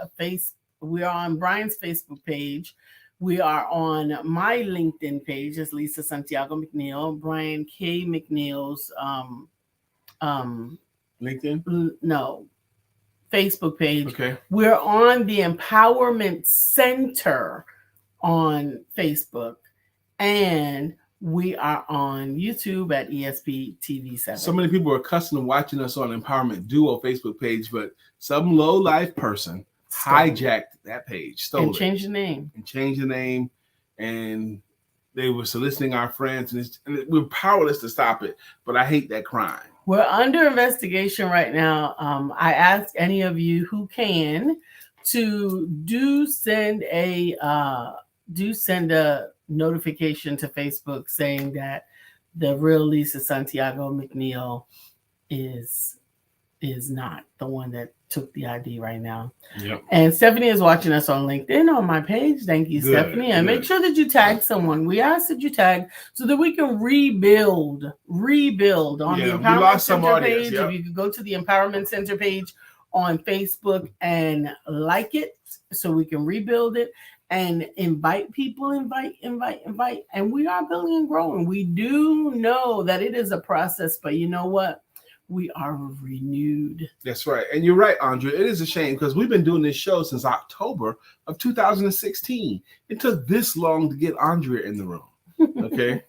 S1: We are on Brian's Facebook page. We are on my LinkedIn page as Lisa Santiago McNeill. Brian K. McNeill's
S2: LinkedIn?
S1: No, Facebook page.
S2: Okay.
S1: We're on the Empowerment Center on Facebook, and we are on YouTube at ESP TV7.
S2: So many people are accustomed to watching us on Empowerment Duo Facebook page, but some low life person hijacked that page, stole
S1: and changed the name.
S2: And they were soliciting our friends, and we're powerless to stop it. But I hate that crime.
S1: We're under investigation right now. I ask any of you who can to do send a notification to Facebook saying that the real Lisa Santiago McNeill is not the one that took the ID right now.
S2: Yep.
S1: And Stephanie is watching us on LinkedIn on my page. Thank you, Stephanie. And make sure that you tag someone. We ask that you tag so that we can rebuild on the Empowerment Center page. If you could go to the Empowerment Center page on Facebook and like it so we can rebuild it and invite people, invite. And we are building and growing. We do know that it is a process, but you know what? We are renewed.
S2: That's right. And you're right, Andrea. It is a shame because we've been doing this show since October of 2016. It took this long to get Andrea in the room. Okay.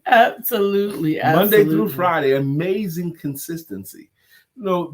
S1: Absolutely.
S2: Monday through Friday, amazing consistency.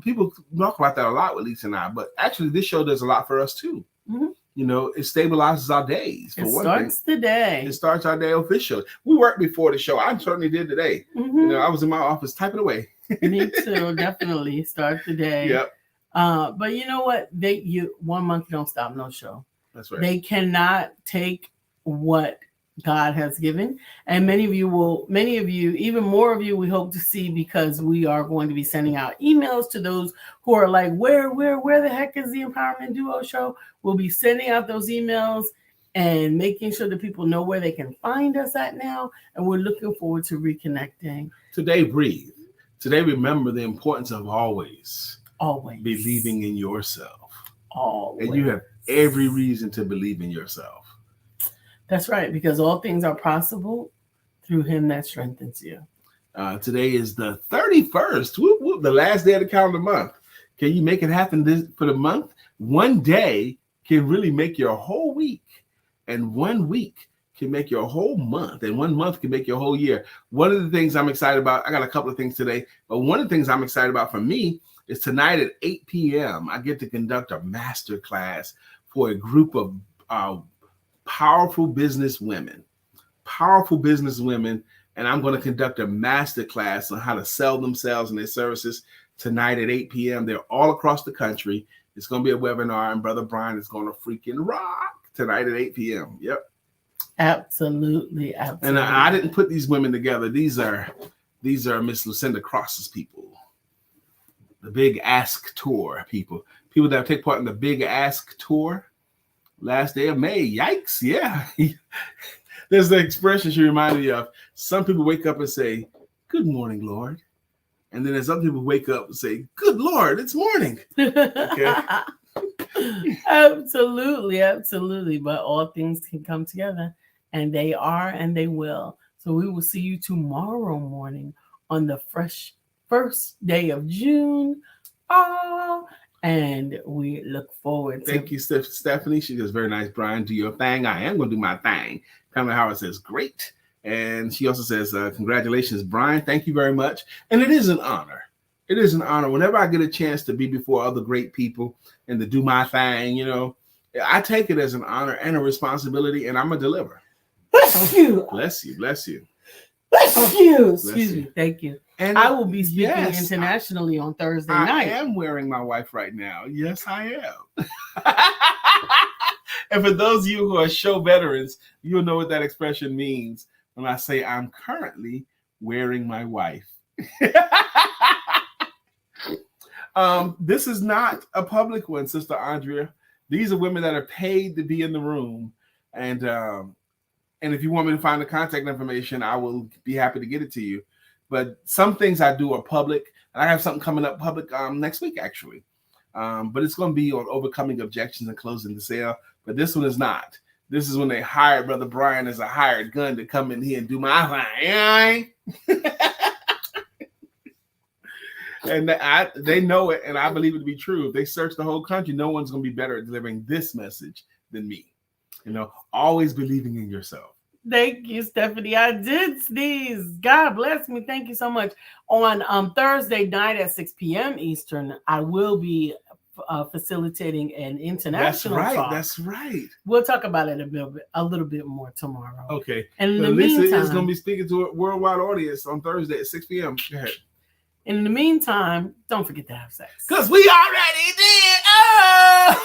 S2: People talk about that a lot with Lisa and I, but actually this show does a lot for us too. Mm-hmm. It stabilizes our days.
S1: It starts the day.
S2: It starts our day officially. We worked before the show. I certainly did today. Mm-hmm. I was in my office typing away.
S1: Me too. Definitely start the day.
S2: Yep.
S1: But you know what? 1 month don't stop no show.
S2: That's right.
S1: They cannot take what God has given. And many of you, even more of you, we hope to see, because we are going to be sending out emails to those who are like, where the heck is the Empowerment Duo show? We'll be sending out those emails and making sure that people know where they can find us at now. And we're looking forward to reconnecting.
S2: Today, breathe. Today, remember the importance of always believing in yourself.
S1: Always.
S2: And you have every reason to believe in yourself.
S1: That's right, because all things are possible through him that strengthens you.
S2: Today is the 31st, whoop, whoop, the last day of the calendar month. Can you make it happen for the month? One day can really make your whole week, and 1 week can make your whole month, and 1 month can make your whole year. One of the things I'm excited about, I got a couple of things today, but one of the things I'm excited about for me is tonight at 8 p.m., I get to conduct a master class for a group of powerful business women, and I'm going to conduct a master class on how to sell themselves and their services tonight at 8 p.m. They're all across the country. It's going to be a webinar, and Brother Brian is going to freaking rock tonight at 8 p.m. Yep.
S1: Absolutely.
S2: And I didn't put these women together. These are Miss Lucinda Cross's people, the Big Ask Tour people that take part in the Big Ask Tour. Last day of May. Yikes. Yeah. There's the expression she reminded me of. Some people wake up and say, "Good morning, Lord." And then there's other people who wake up and say, "Good Lord, it's morning." Okay.
S1: Absolutely. But all things can come together, and they are, and they will. So we will see you tomorrow morning on the fresh first day of June. And we look forward to.
S2: Thank you, Stephanie. She goes, "Very nice, Brian. Do your thing." I am going to do my thing. Kamala Howard says, "Great." And she also says, "Congratulations, Brian. Thank you very much." And it is an honor. It is an honor. Whenever I get a chance to be before other great people and to do my thing, I take it as an honor and a responsibility, and I'm going to deliver.
S1: Bless you.
S2: Bless you. Bless you.
S1: Bless you. Excuse me. Thank you. And I will be speaking internationally on Thursday night.
S2: I am wearing my wife right now. Yes, I am. And for those of you who are show veterans, you'll know what that expression means when I say I'm currently wearing my wife. This is not a public one, Sister Andrea. These are women that are paid to be in the room. And if you want me to find the contact information, I will be happy to get it to you. But some things I do are public, and I have something coming up public next week, actually. But it's going to be on overcoming objections and closing the sale. But this one is not. This is when they hired Brother Brian as a hired gun to come in here and do my thing. And they know it, and I believe it to be true. If they search the whole country, no one's going to be better at delivering this message than me. Always believing in yourself.
S1: Thank you, Stephanie. I did sneeze. God bless me. Thank you so much. On Thursday night at 6 p.m. Eastern, I will be facilitating an international talk.
S2: That's right.
S1: We'll talk about it a little bit more tomorrow.
S2: Okay.
S1: And in the
S2: Lisa
S1: meantime,
S2: is going to be speaking to a worldwide audience on Thursday at 6 p.m. Go ahead.
S1: In the meantime, don't forget to have sex.
S2: Because we already did. Oh!